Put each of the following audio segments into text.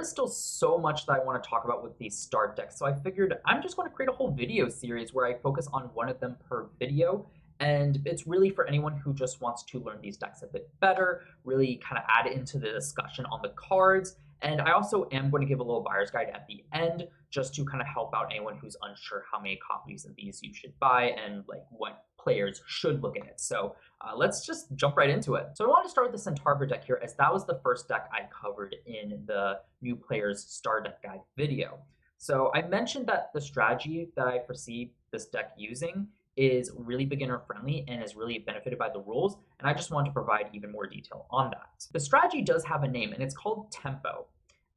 is still so much that I want to talk about with these start decks, so I figured I'm just going to create a whole video series where I focus on one of them per video. And it's really for anyone who just wants to learn these decks a bit better, really kind of add it into the discussion on the cards. And I also am going to give a little buyer's guide at the end just to kind of help out anyone who's unsure how many copies of these you should buy and like what players should look at it. So let's just jump right into it. So I want to start with the Centaurbor deck here, as that was the first deck I covered in the New Players Starter Deck Guide video. So I mentioned that the strategy that I foresee this deck using is really beginner friendly and is really benefited by the rules, and I just want to provide even more detail on that. The strategy does have a name, and it's called tempo.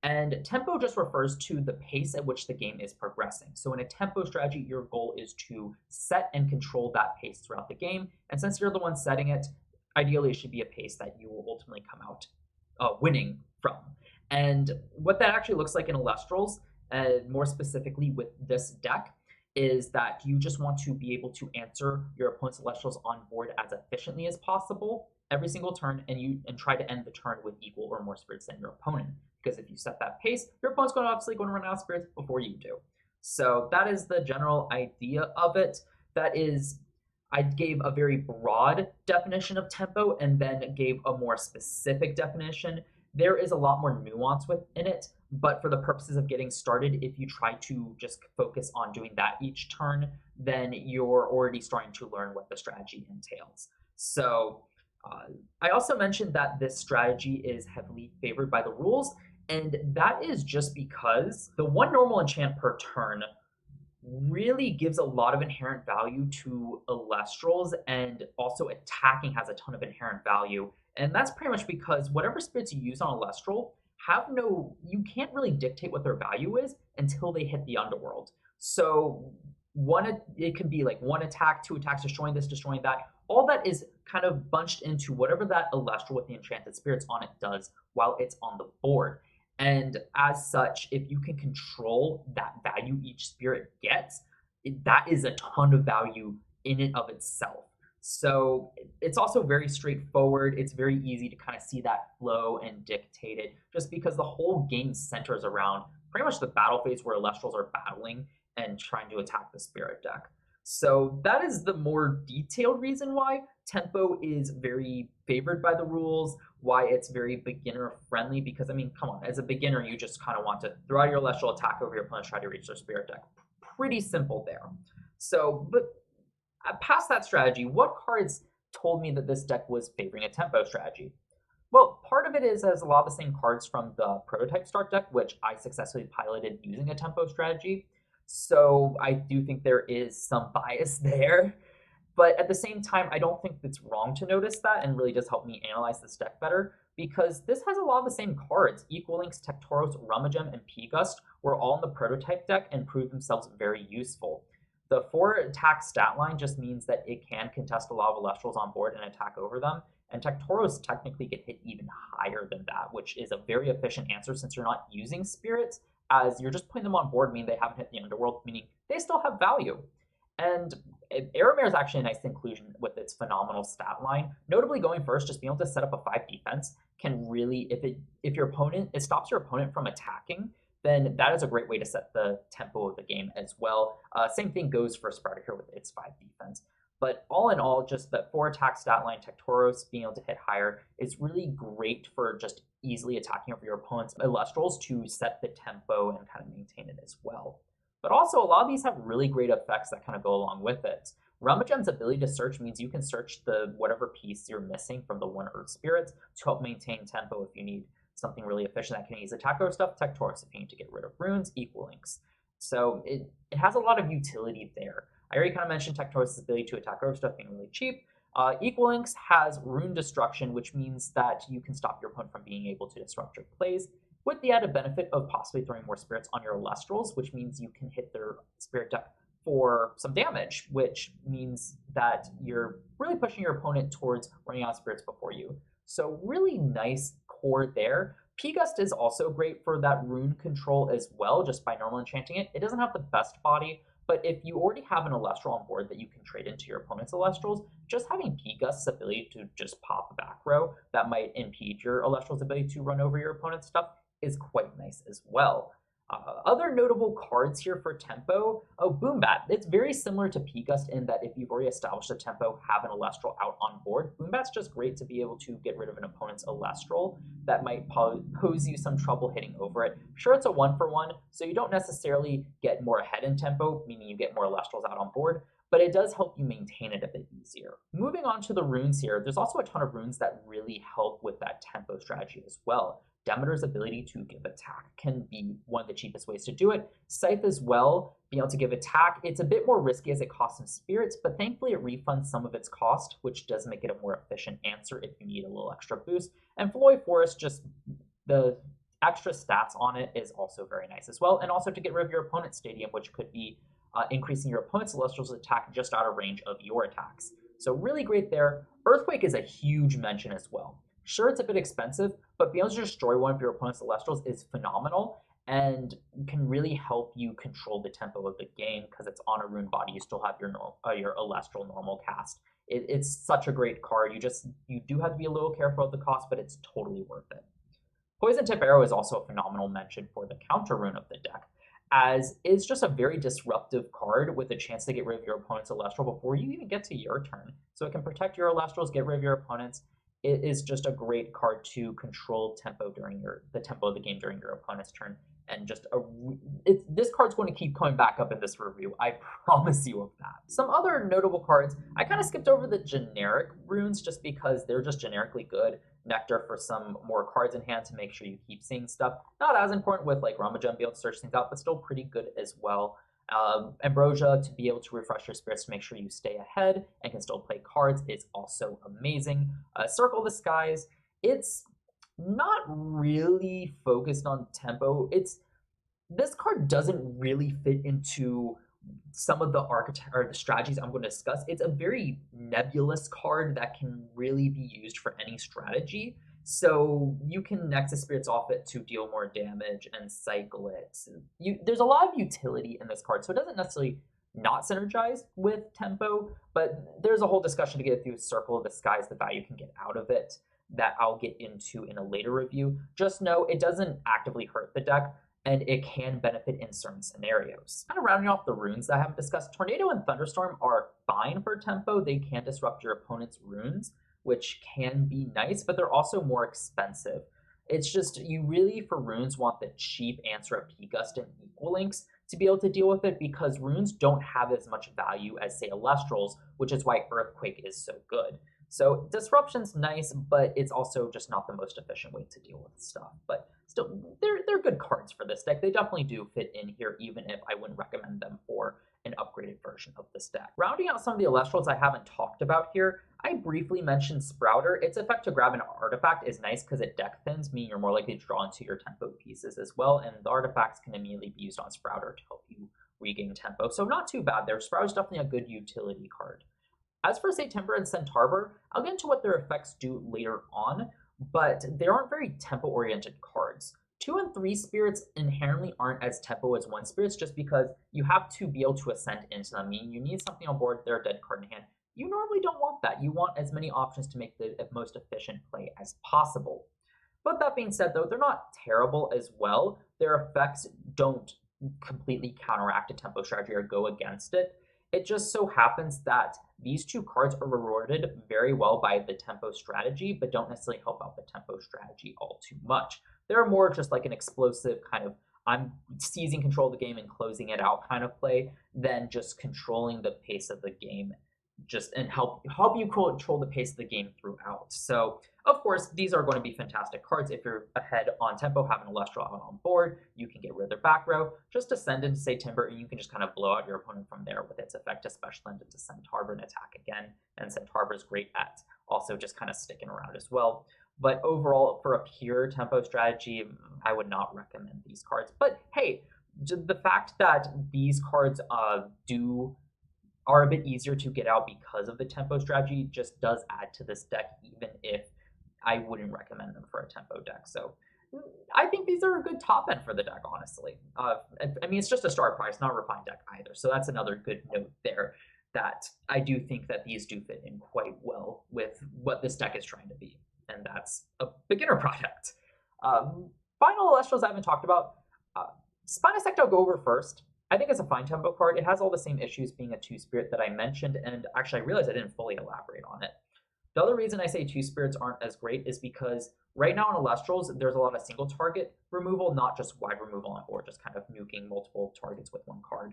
And tempo just refers to the pace at which the game is progressing. So in a tempo strategy, your goal is to set and control that pace throughout the game. And since you're the one setting it, ideally it should be a pace that you will ultimately come out winning from. And what that actually looks like in Elestrals, more specifically with this deck, is that you just want to be able to answer your opponent's Elestrals on board as efficiently as possible every single turn, and try to end the turn with equal or more spirits than your opponent. Because if you set that pace, your opponent's obviously going to run out of spirits before you do. So that is the general idea of it. That is, I gave a very broad definition of tempo and then gave a more specific definition. There is a lot more nuance within it, but for the purposes of getting started, if you try to just focus on doing that each turn, then you're already starting to learn what the strategy entails. So I also mentioned that this strategy is heavily favored by the rules, and that is just because the one normal enchant per turn really gives a lot of inherent value to Elestrals, and also attacking has a ton of inherent value. And that's pretty much because whatever spirits you use on Elestral you can't really dictate what their value is until they hit the underworld. So it can be like one attack, two attacks, destroying this, destroying that. All that is kind of bunched into whatever that Elestral with the enchanted spirits on it does while it's on the board. And as such, if you can control that value each spirit gets, that is a ton of value in and of itself. So it's also very straightforward. It's very easy to kind of see that flow and dictate it, just because the whole game centers around pretty much the battle phase where Elestrals are battling and trying to attack the spirit deck. So that is the more detailed reason why tempo is very favored by the rules, why it's very beginner friendly, because I mean, come on, as a beginner, you just kind of want to throw out your Elestral, attack over your opponent, try to reach their spirit deck. Pretty simple there. So, but past that strategy, what cards told me that this deck was favoring a tempo strategy? Well, part of it is as a lot of the same cards from the prototype start deck, which I successfully piloted using a tempo strategy. So I do think there is some bias there. But at the same time, I don't think it's wrong to notice that, and really just help me analyze this deck better, because this has a lot of the same cards. Equal Links, Tectoros, Rummagem, and P-Gust were all in the prototype deck and proved themselves very useful. The 4 attack stat line just means that it can contest a lot of Elestrals on board and attack over them, and Tectoros technically get hit even higher than that, which is a very efficient answer since you're not using spirits, as you're just putting them on board, meaning they haven't hit the underworld, meaning they still have value. And Aramir is actually a nice inclusion with its phenomenal stat line. Notably, going first, just being able to set up a 5 defense can really, if your opponent, it stops your opponent from attacking, then that is a great way to set the tempo of the game as well. Same thing goes for Sparta here with its 5 defense. But all in all, just that 4 attack stat line, Tectoros being able to hit higher is really great for just easily attacking over your opponent's Elestrals to set the tempo and kind of maintain it as well. But also, a lot of these have really great effects that kind of go along with it. Rummagem's ability to search means you can search the whatever piece you're missing from the 1 Earth Spirits to help maintain tempo if you need something really efficient that can ease attack over stuff. Tectoros if you need to get rid of runes, Equal Links. So it has a lot of utility there. I already kind of mentioned Tectoros' ability to attack over stuff being really cheap. Equal Links has Rune Destruction, which means that you can stop your opponent from being able to disrupt your plays, with the added benefit of possibly throwing more spirits on your Elestrals, which means you can hit their spirit deck for some damage, which means that you're really pushing your opponent towards running out of spirits before you. So really nice core there. P-Gust is also great for that rune control as well, just by normal enchanting it. It doesn't have the best body, but if you already have an Elestral on board that you can trade into your opponent's Elestrals, just having P-Gust's ability to just pop back row that might impede your Elestral's ability to run over your opponent's stuff is quite nice as well. Other notable cards here for tempo. Oh, Boombat. It's very similar to P-Gust in that if you've already established a tempo, have an Elestral out on board. Boombat's just great to be able to get rid of an opponent's Elestral that might pose you some trouble hitting over it. Sure, it's a 1-for-1, so you don't necessarily get more ahead in tempo, meaning you get more Elestrals out on board, but it does help you maintain it a bit easier. Moving on to the runes here, there's also a ton of runes that really help with that tempo strategy as well. Demeter's ability to give attack can be one of the cheapest ways to do it. Scythe as well, being able to give attack. It's a bit more risky as it costs some spirits, but thankfully it refunds some of its cost, which does make it a more efficient answer if you need a little extra boost. And Floy Forest, just the extra stats on it is also very nice as well. And also to get rid of your opponent's stadium, which could be increasing your opponent's Elestral's attack just out of range of your attacks. So really great there. Earthquake is a huge mention as well. Sure, it's a bit expensive, but being able to destroy one of your opponent's Elestrals is phenomenal and can really help you control the tempo of the game because it's on a rune body. You still have your Elestral normal cast. It's such a great card. You do have to be a little careful of the cost, but it's totally worth it. Poison Tip Arrow is also a phenomenal mention for the counter rune of the deck, as it's just a very disruptive card with a chance to get rid of your opponent's Elestral before you even get to your turn. So it can protect your Elestrals, get rid of your opponents. It is just a great card to control tempo during the tempo of the game during your opponent's turn. And just this card's going to keep coming back up in this review. I promise you of that. Some other notable cards, I kind of skipped over the generic runes just because they're just generically good. Nectar for some more cards in hand to make sure you keep seeing stuff. Not as important with like Rummagem, be able to search things out, but still pretty good as well. Ambrosia to be able to refresh your spirits to make sure you stay ahead and can still play cards is also amazing. Circle the Skies, it's not really focused on tempo. This card doesn't really fit into some of the the strategies I'm going to discuss. It's a very nebulous card that can really be used for any strategy. So you can Nexus Spirits off it to deal more damage and cycle it. There's a lot of utility in this card, so it doesn't necessarily not synergize with tempo, but there's a whole discussion to get through Circle of the Skies, the value you can get out of it, that I'll get into in a later review. Just know it doesn't actively hurt the deck, and it can benefit in certain scenarios. Kind of rounding off the runes that I haven't discussed, Tornado and Thunderstorm are fine for tempo. They can disrupt your opponent's runes, which can be nice, but they're also more expensive. It's just, you really, for runes, want the cheap answer of P-Gust and Equal Links to be able to deal with it, because runes don't have as much value as, say, Elestrals, which is why Earthquake is so good. So Disruption's nice, but it's also just not the most efficient way to deal with stuff. But still, they're good cards for this deck. They definitely do fit in here, even if I wouldn't recommend them for an upgraded version of this deck. Rounding out some of the Elestrals I haven't talked about here, I briefly mentioned Sprouter. Its effect to grab an artifact is nice because it deck thins, meaning you're more likely to draw into your tempo pieces as well, and the artifacts can immediately be used on Sprouter to help you regain tempo. So not too bad there. Sprouter's definitely a good utility card. As for Centaurbor and Centaurbor, I'll get into what their effects do later on, but they aren't very tempo-oriented cards. 2 and 3 spirits inherently aren't as tempo as 1 spirits just because you have to be able to ascend into them, meaning you need something on board, they're a dead card in hand. You normally don't want that. You want as many options to make the most efficient play as possible. But that being said, though, they're not terrible as well. Their effects don't completely counteract a tempo strategy or go against it. It just so happens that these two cards are rewarded very well by the tempo strategy, but don't necessarily help out the tempo strategy all too much. They're more just like an explosive kind of, I'm seizing control of the game and closing it out kind of play than just controlling the pace of the game and help you control the pace of the game throughout. So, of course, these are going to be fantastic cards. If you're ahead on tempo, have an Elestral out on board, you can get rid of their back row. Just ascend into, say, Timber, and you can just kind of blow out your opponent from there with its effect to special end into Centaurbor and attack again. And Centaurbor is great at also just kind of sticking around as well. But overall, for a pure tempo strategy, I would not recommend these cards. But hey, the fact that these cards are a bit easier to get out because of the tempo strategy just does add to this deck, even if I wouldn't recommend them for a tempo deck. So I think these are a good top end for the deck, honestly. I mean, it's just a start price, not a refined deck either. So that's another good note there, that I do think that these do fit in quite well with what this deck is trying to be. And that's a beginner product. final Elestrals I haven't talked about. Spinosect I'll go over first. I think it's a fine tempo card. It has all the same issues being a two-spirit that I mentioned, and actually I realized I didn't fully elaborate on it. The other reason I say two-spirits aren't as great is because right now in Elestrals, there's a lot of single target removal, not just wide removal or just kind of nuking multiple targets with one card.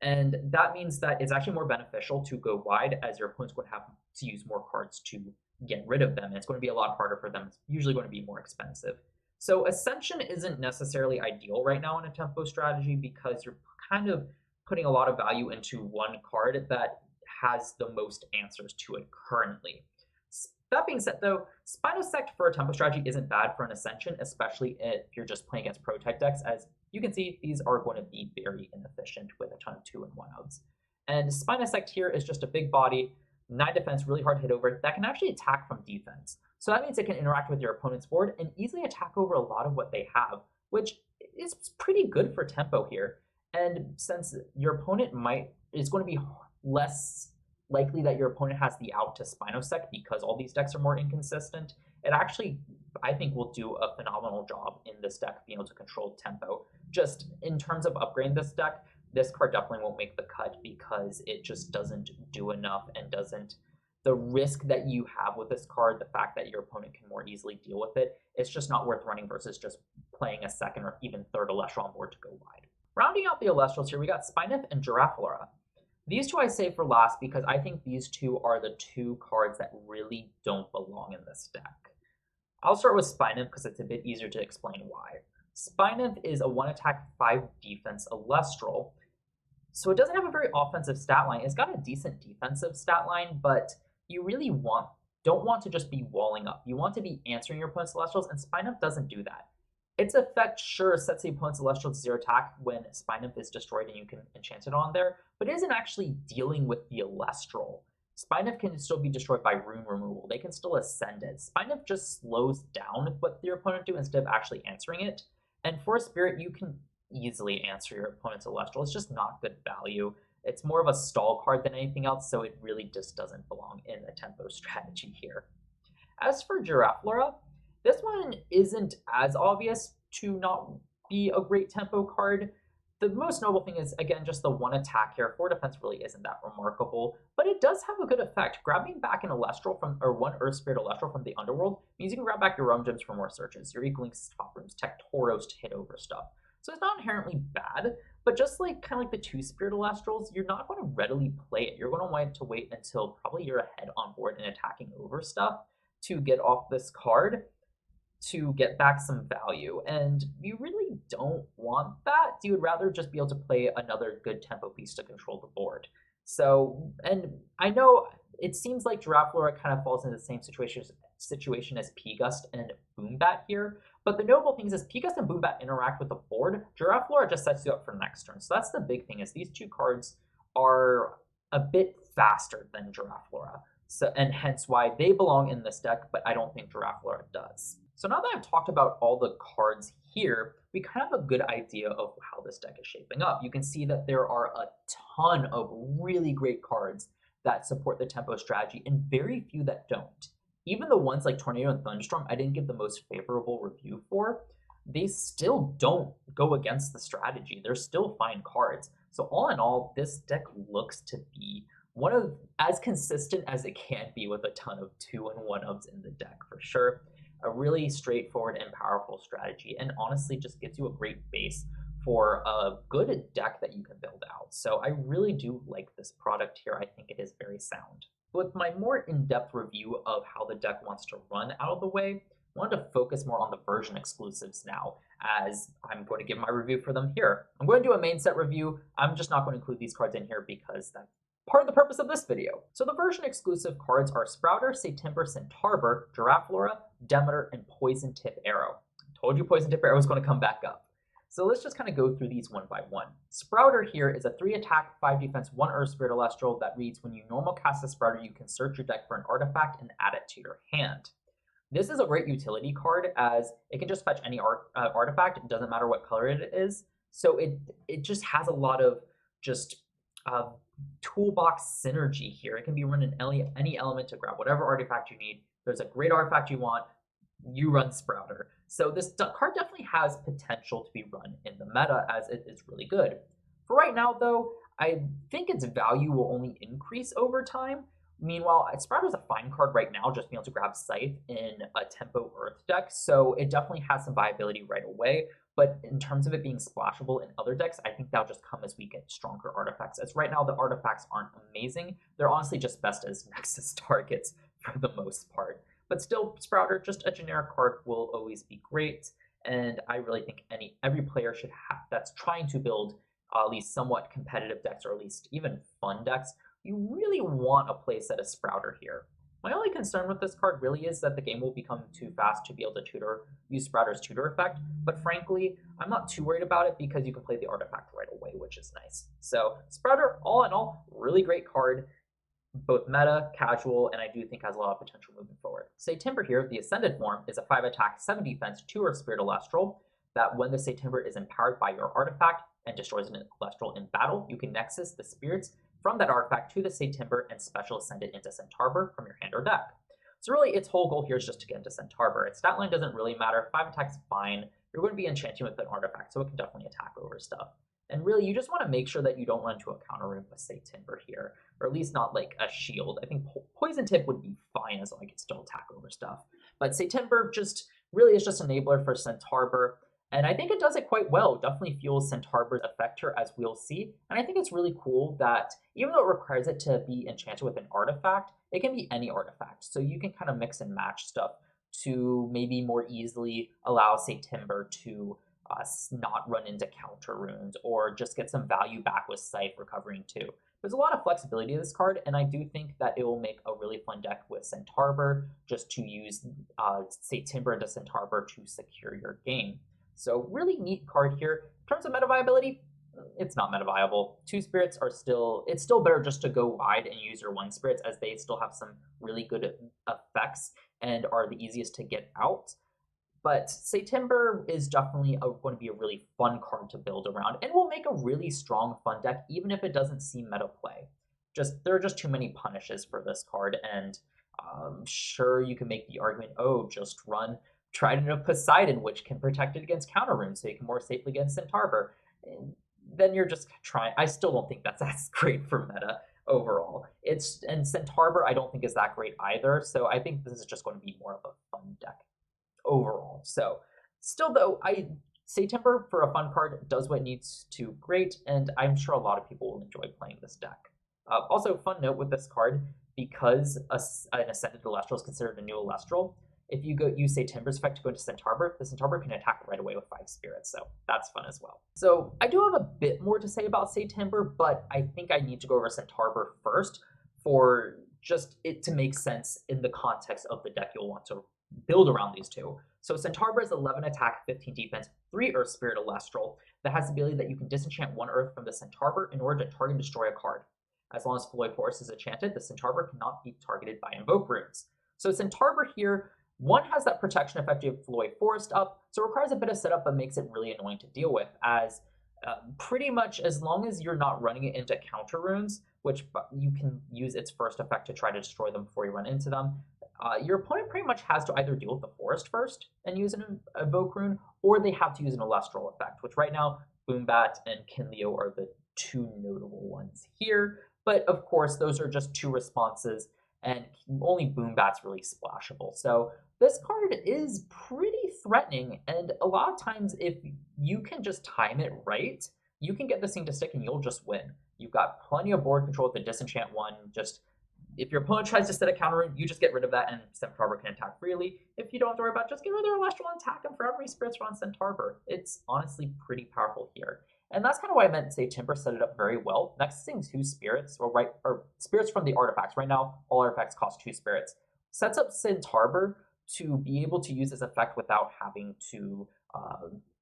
And that means that it's actually more beneficial to go wide, as your opponent's going to have to use more cards to get rid of them. And it's going to be a lot harder for them. It's usually going to be more expensive. So Ascension isn't necessarily ideal right now in a tempo strategy because you're kind of putting a lot of value into one card that has the most answers to it currently. That being said, though, Spinosect for a tempo strategy isn't bad for an Ascension, especially if you're just playing against pro-type decks. As you can see, these are going to be very inefficient with a ton of 2 and 1-outs. And Spinosect here is just a big body, 9 defense, really hard hit over, that can actually attack from defense. So that means it can interact with your opponent's board and easily attack over a lot of what they have, which is pretty good for tempo here. And since your opponent is going to be less likely that your opponent has the out to Spinosect because all these decks are more inconsistent, it actually, I think, will do a phenomenal job in this deck being able to control tempo. Just in terms of upgrading this deck, this card definitely won't make the cut because it just doesn't do enough and doesn't. The risk that you have with this card, the fact that your opponent can more easily deal with it, it's just not worth running versus just playing a second or even third Elestral on board to go wide. Rounding out the Elestrals here, we got Spineth and Giraflora. These two I save for last because I think these two are the two cards that really don't belong in this deck. I'll start with Spineth because it's a bit easier to explain why. Spineth is a 1 attack, 5 defense Elestral, so it doesn't have a very offensive stat line. It's got a decent defensive stat line, but you really don't want to just be walling up. You want to be answering your opponent's Elestrals, and Spineth doesn't do that. Its effect, sure, sets the opponent's Elestral to 0 attack when Spineth is destroyed and you can enchant it on there, but it isn't actually dealing with the Elestral. Spineth can still be destroyed by rune removal. They can still ascend it. Spineth just slows down what your opponent do instead of actually answering it. And for a spirit, you can easily answer your opponent's Elestral. It's just not good value. It's more of a stall card than anything else, so it really just doesn't belong in a tempo strategy here. As for Giraflora, this one isn't as obvious to not be a great tempo card. The most notable thing is, again, just the 1 attack here. 4 defense really isn't that remarkable, but it does have a good effect. Grabbing back an Elestral or 1 Earth Spirit Elestral from the Underworld means you can grab back your Realm Gems for more searches. You're equaling top rooms, Tech Tauros to hit over stuff. So it's not inherently bad, but just like kind of like the 2 Spirit Elestrals, you're not going to readily play it. You're going to want to wait until probably you're ahead on board and attacking over stuff to get off this card, to get back some value, and you really don't want that. You would rather just be able to play another good tempo piece to control the board. So, and I know it seems like Giraflora kind of falls into the same situation as P-Gust and Boombat here, but the notable thing is P-Gust and Boombat interact with the board. Giraflora just sets you up for next turn. So that's the big thing, is these two cards are a bit faster than Giraflora. So, and hence why they belong in this deck, but I don't think Giraflora does. So now that I've talked about all the cards here, we kind of have a good idea of how this deck is shaping up. You can see that there are a ton of really great cards that support the tempo strategy and very few that don't. Even the ones like Tornado and Thunderstorm I didn't give the most favorable review for, they still don't go against the strategy. They're still fine cards. So all in all, this deck looks to be one of as consistent as it can be with a ton of 2 and 1-ups in the deck for sure. A really straightforward and powerful strategy, and honestly just gives you a great base for a good deck that you can build out. So I really do like this product here. I think it is very sound. With my more in-depth review of how the deck wants to run out of the way, I wanted to focus more on the version exclusives now, as I'm going to give my review for them here. I'm going to do a main set review. I'm just not going to include these cards in here because that's part of the purpose of this video. So the version exclusive cards are Sprouter, Centaurbor, Centaurbor, Giraflora, Demeter, and Poison Tip Arrow. I told you Poison Tip Arrow was going to come back up. So let's just kind of go through these one by one. Sprouter here is a 3 attack, 5 defense, 1 Earth Spirit Elestral that reads, when you normal cast a Sprouter, you can search your deck for an artifact and add it to your hand. This is a great utility card as it can just fetch any artifact. It doesn't matter what color it is. So it just has a lot of just toolbox synergy here. It can be run in any element to grab whatever artifact you need. There's a great artifact you want, you run Sprouter. So this card definitely has potential to be run in the meta as it is really good. For right now, though, I think its value will only increase over time. Meanwhile, Sprouter is a fine card right now, just being able to grab Scythe in a Tempo Earth deck, so it definitely has some viability right away. But in terms of it being splashable in other decks, I think that'll just come as we get stronger artifacts. As right now, the artifacts aren't amazing. They're honestly just best as Nexus targets for the most part. But still, Sprouter, just a generic card, will always be great. And I really think every player should have that's trying to build at least somewhat competitive decks, or at least even fun decks. You really want a playset of Sprouter here. My only concern with this card really is that the game will become too fast to be able to use Sprouter's tutor effect, but frankly, I'm not too worried about it because you can play the artifact right away, which is nice. So Sprouter, all in all, really great card, both meta, casual, and I do think has a lot of potential moving forward. Centaurbor here, the Ascended form, is a 5 attack, 7 defense, 2 Earth Spirit Elestral, that when the Centaurbor is empowered by your artifact and destroys an Elestral in battle, you can Nexus the spirits from that artifact to the Centaurbor and special ascend it into Centaurbor from your hand or deck. So really, its whole goal here is just to get into Centaurbor. Its stat line doesn't really matter. 5 attacks fine. You're going to be enchanting with an artifact, so it can definitely attack over stuff. And really, you just want to make sure that you don't run into a counter room with Centaurbor here, or at least not like a shield. I think Poison Tip would be fine as long as it can still attack over stuff. But Centaurbor just really is just an enabler for Centaurbor. And I think it does it quite well. It definitely fuels Centaurbor's effect here, as we'll see. And I think it's really cool that even though it requires it to be enchanted with an artifact, it can be any artifact. So you can kind of mix and match stuff to maybe more easily allow Centaurbor to not run into counter runes, or just get some value back with Scythe recovering too. There's a lot of flexibility in this card, and I do think that it will make a really fun deck with Centaurbor, just to use Centaurbor into Centaurbor to secure your game. So really neat card here. In terms of meta viability, it's not meta viable. 2 spirits are it's still better just to go wide and use your 1 spirits, as they still have some really good effects and are the easiest to get out. But Centaurbor is definitely going to be a really fun card to build around, and will make a really strong fun deck, even if it doesn't see meta play. There are just too many punishes for this card, and sure, you can make the argument, oh, just run Trident of Poseidon, which can protect it against counter runes, so you can more safely get Centaurbor. Then you're just trying. I still don't think that's as great for meta overall. And Centaurbor I don't think is that great either, so I think this is just going to be more of a fun deck overall. So still though, Centaurbor for a fun card does what it needs to great, and I'm sure a lot of people will enjoy playing this deck. Also, fun note with this card, because an Ascended Elestral is considered a new Elestral, if you use Centaurbor's effect to go into Centaurbor, the Centaurbor can attack right away with 5 spirits, so that's fun as well. So I do have a bit more to say about Centaurbor, but I think I need to go over Centaurbor first for just it to make sense in the context of the deck you'll want to build around these two. So Centaurbor is 11 attack, 15 defense, 3 Earth Spirit Elestral that has the ability that you can disenchant 1 Earth from the Centaurbor in order to target and destroy a card. As long as Floyd Forest is enchanted, the Centaurbor cannot be targeted by invoke runes. So Centaurbor here, one has that protection effect of Floyd Forest up, so it requires a bit of setup but makes it really annoying to deal with, as pretty much as long as you're not running it into counter runes, which you can use its first effect to try to destroy them before you run into them, your opponent pretty much has to either deal with the forest first and use an evoke rune, or they have to use an Elestral effect, which right now Boombat and Kinleo are the 2 notable ones here. But of course, those are just 2 responses, and only Boombat's really splashable. So this card is pretty threatening, and a lot of times if you can just time it right, you can get this thing to stick and you'll just win. You've got plenty of board control with the disenchant 1. Just if your opponent tries to set a counter rune, you just get rid of that and Centaurbor can attack freely. If you don't have to worry about it, just get rid of their Elestral and attack them for every spirits on Centaurbor. It's honestly pretty powerful here. And that's kind of why I meant to say Timber set it up very well. Nexusing 2 spirits, or spirits from the artifacts. Right now, all artifacts cost 2 spirits. Sets up Centaurbor to be able to use this effect without having to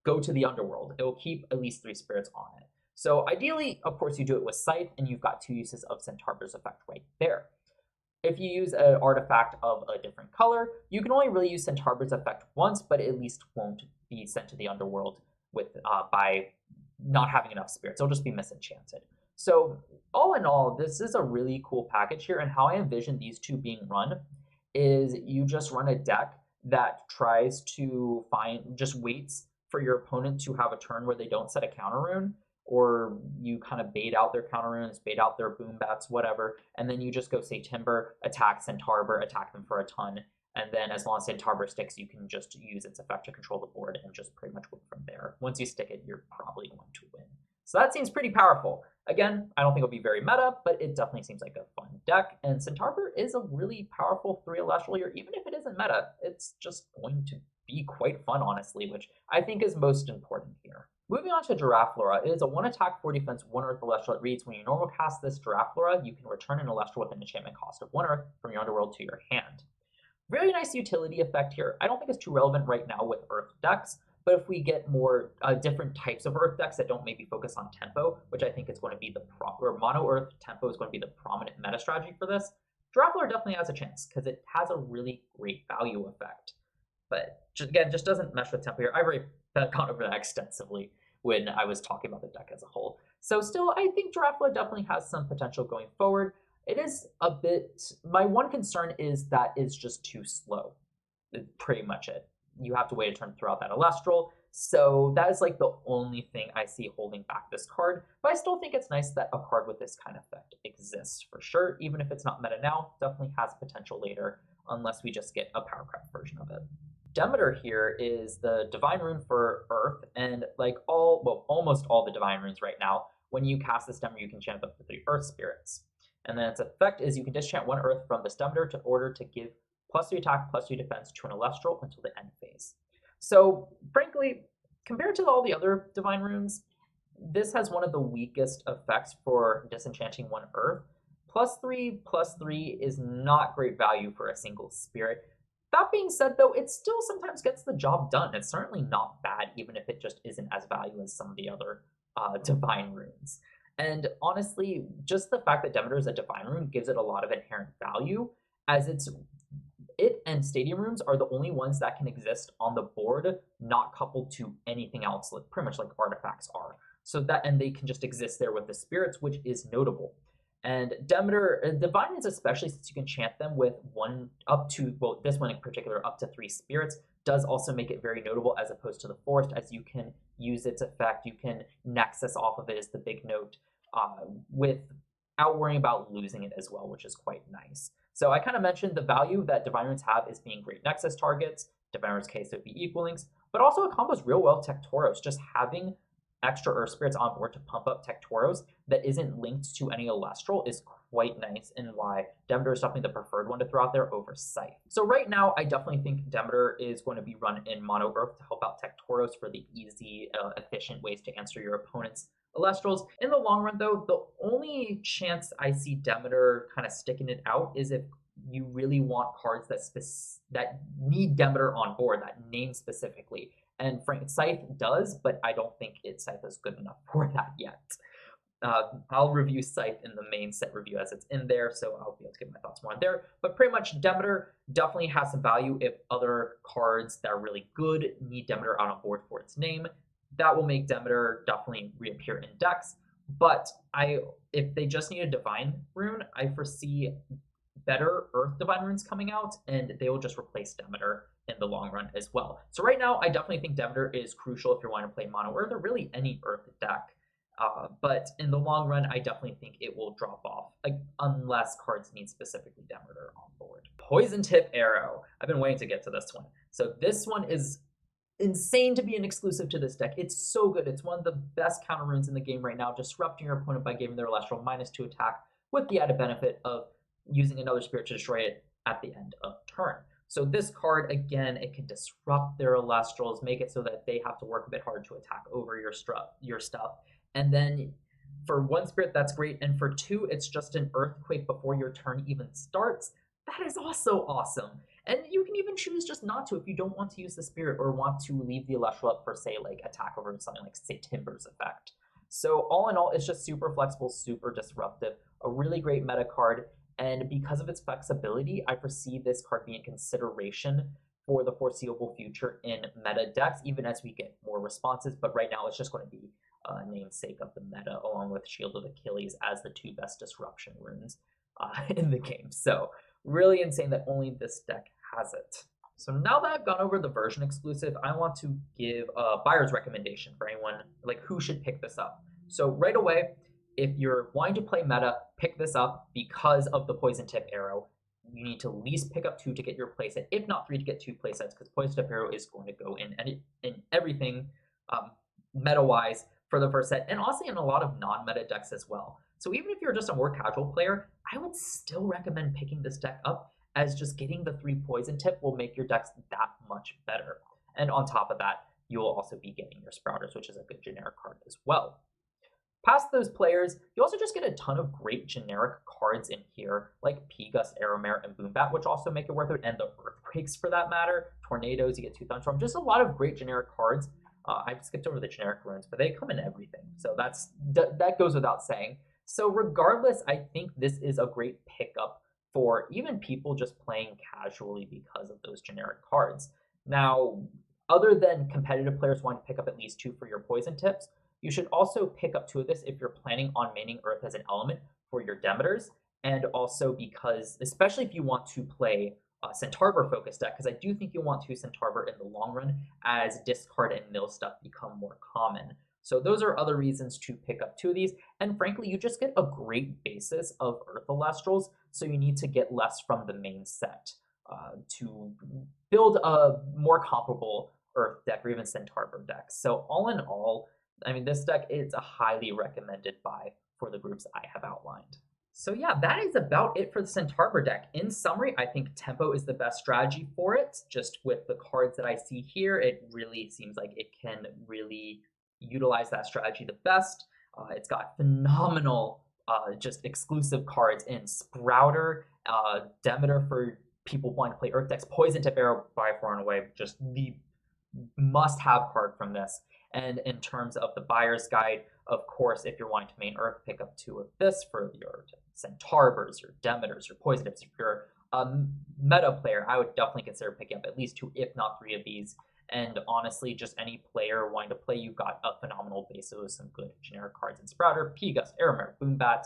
go to the underworld. It will keep at least 3 spirits on it. So ideally, of course, you do it with Scythe, and you've got 2 uses of Centaubor's effect right there. If you use an artifact of a different color, you can only really use Centaubor's effect once, but it at least won't be sent to the underworld by not having enough spirits. It'll just be misenchanted. So all in all, this is a really cool package here, and how I envision these two being run is you just run a deck that tries to just waits for your opponent to have a turn where they don't set a counter rune, or you kind of bait out their counter runes, bait out their boom bats, whatever, and then you just go say Timber, attack Centaurbor, attack them for a ton, and then as long as Centaurbor sticks, you can just use its effect to control the board and just pretty much win from there. Once you stick it, you're probably going to win. So that seems pretty powerful. Again, I don't think it'll be very meta, but it definitely seems like a fun deck. And Centaurbor is a really powerful 3 Elestral here. Even if it isn't meta, it's just going to be quite fun, honestly, which I think is most important here. Moving on to Girafflora, it is a 1 attack, 4 defense, 1 earth Elestral. It reads, when you normal cast this Girafflora, you can return an Elestral with an enchantment cost of 1 earth from your underworld to your hand. Really nice utility effect here. I don't think it's too relevant right now with earth decks, but if we get more different types of earth decks that don't maybe focus on tempo, which I think is going to be the mono earth tempo is going to be the prominent meta strategy for this, Girafflora definitely has a chance because it has a really great value effect. But again, just doesn't mesh with tempo here. I've already gone over that extensively when I was talking about the deck as a whole. So still, I think Girafflora definitely has some potential going forward. It is a bit, my one concern is that it's just too slow. Pretty much it. You have to wait a turn throughout that Elestral. So that is like the only thing I see holding back this card. But I still think it's nice that a card with this kind of effect exists for sure. Even if it's not meta now, definitely has potential later, unless we just get a Powercraft version of it. Demeter here is the Divine Rune for Earth, and like almost all the Divine Runes right now, when you cast this Demeter, you can chant up to 3 Earth Spirits. And then its effect is you can dischant 1 Earth from this Demeter in order to give +3 attack, +3 defense to an Elestral until the end phase. So, frankly, compared to all the other Divine Runes, this has one of the weakest effects for disenchanting 1 Earth. +3/+3 is not great value for a single spirit. That being said, though, it still sometimes gets the job done. It's certainly not bad, even if it just isn't as valuable as some of the other Divine Runes. And honestly, just the fact that Demeter is a Divine Rune gives it a lot of inherent value, as it and Stadium Runes are the only ones that can exist on the board, not coupled to anything else, like pretty much like artifacts are. So that, and they can just exist there with the spirits, which is notable. And Demeter, Divine Runes especially, since you can chant them with this one in particular, up to 3 spirits, does also make it very notable as opposed to the Forest, as you can use its effect, you can Nexus off of it is the big note, without worrying about losing it as well, which is quite nice. So I kind of mentioned the value that Divine Runes have is being great Nexus targets. Divine Runes case would be Equalings, but also it combos real well Tectoros. Just having extra Earth Spirits on board to pump up Tectoros that isn't linked to any Elestral is quite nice, and why Demeter is definitely the preferred one to throw out there over Scythe. So right now, I definitely think Demeter is going to be run in Mono Earth to help out Tectoros for the easy, efficient ways to answer your opponent's Elestrals. In the long run, though, the only chance I see Demeter kind of sticking it out is if you really want cards that need Demeter on board, that name specifically. And Scythe does, but I don't think Scythe is good enough for that yet. I'll review Scythe in the main set review as it's in there, so I'll be able to give my thoughts more on there. But pretty much Demeter definitely has some value if other cards that are really good need Demeter out on board for its name. That will make Demeter definitely reappear in decks. But if they just need a Divine Rune, I foresee better Earth Divine Runes coming out, and they will just replace Demeter in the long run as well. So right now, I definitely think Demeter is crucial if you're wanting to play Mono Earth or really any Earth deck. But in the long run, I definitely think it will drop off, unless cards need specifically Demeter on board. Poison Tip Arrow. I've been waiting to get to this one. So this one is insane to be an exclusive to this deck. It's so good. It's one of the best counter runes in the game right now, disrupting your opponent by giving their Elestral -2 attack with the added benefit of using another spirit to destroy it at the end of turn. So this card, again, it can disrupt their Elestrals, make it so that they have to work a bit hard to attack over your stuff. And then for 1 spirit, that's great. And for 2, it's just an Earthquake before your turn even starts. That is also awesome. And you can even choose just not to if you don't want to use the spirit or want to leave the Elestral up for, say, like attack over something like, say, Timber's effect. So all in all, it's just super flexible, super disruptive, a really great meta card. And because of its flexibility, I foresee this card being consideration for the foreseeable future in meta decks, even as we get more responses. But right now, it's just going to be a namesake of the meta, along with Shield of Achilles as the 2 best disruption runes in the game. So really insane that only this deck has it. So now that I've gone over the version exclusive, I want to give a buyer's recommendation for anyone, like who should pick this up. So right away, if you're wanting to play meta, pick this up because of the poison tip arrow. You need to at least pick up 2 to get your playset, if not 3 to get 2 playsets, because poison tip arrow is going to go in everything meta-wise for the first set, and also in a lot of non-meta decks as well. So even if you're just a more casual player, I would still recommend picking this deck up, as just getting the 3 poison tip will make your decks that much better. And on top of that, you will also be getting your Sprouters, which is a good generic card as well. Past those players, you also just get a ton of great generic cards in here, like P-Gust, Aeromare, and Boombat, which also make it worth it, and the Earthquakes for that matter. Tornadoes, you get 2 Thunderstorm, just a lot of great generic cards. I skipped over the generic runes, but they come in everything, so that goes without saying. So regardless, I think this is a great pickup for even people just playing casually because of those generic cards. Now, other than competitive players wanting to pick up at least 2 for your poison tips, you should also pick up 2 of this if you're planning on maining Earth as an element for your Demeters, and also because, especially if you want to play Centaurbor focused deck, because I do think you'll want to Centaurbor in the long run as discard and mill stuff become more common. So those are other reasons to pick up 2 of these, and frankly, you just get a great basis of Earth Elestrals, so you need to get less from the main set to build a more comparable Earth deck or even Centaurbor deck. So all in all, I mean, this deck is a highly recommended buy for the groups I have outlined. So yeah, that is about it for the Centaurbor deck. In summary, I think tempo is the best strategy for it. Just with the cards that I see here, it really seems like it can really utilize that strategy the best. It's got phenomenal just exclusive cards in Sprouter, Demeter for people wanting to play Earth decks, Poison Tip Arrow by far and away, just the must-have card from this. And in terms of the buyer's guide, of course, if you're wanting to main Earth, pick up 2 of this for your Centaurbors, your Demeters, your Poison Tips. If you're a meta player, I would definitely consider picking up at least 2, if not 3 of these. And honestly, just any player wanting to play, you've got a phenomenal base with some good generic cards in Sprouter, P-Gust, Aeromare, Boombat,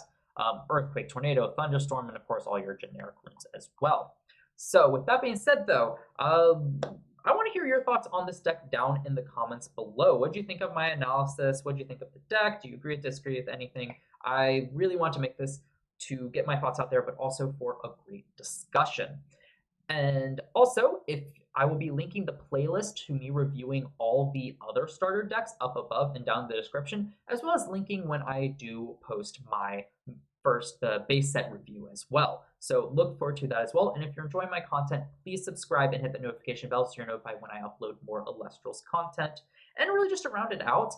Earthquake, Tornado, Thunderstorm, and of course all your generic runes as well. So with that being said, though, I want to hear your thoughts on this deck down in the comments below. What do you think of my analysis? What do you think of the deck? Do you agree or disagree with anything? I really want to make this to get my thoughts out there, but also for a great discussion. And also, if I will be linking the playlist to me reviewing all the other starter decks up above and down in the description, as well as linking when I do post my the base set review as well. So look forward to that as well. And if you're enjoying my content, please subscribe and hit the notification bell so you're notified when I upload more Elestrals content. And really just to round it out,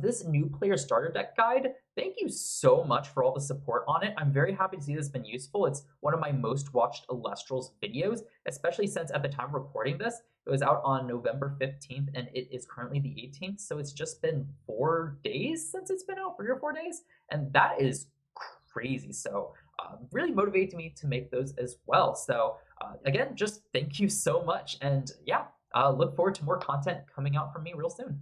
this new player starter deck guide, thank you so much for all the support on it. I'm very happy to see this has been useful. It's one of my most watched Elestrals videos, especially since at the time of recording this, it was out on November 15th and it is currently the 18th. So it's just been 4 days since it's been out, 3 or 4 days. And that is crazy. So really motivated me to make those as well. So again, just thank you so much. And yeah, look forward to more content coming out from me real soon.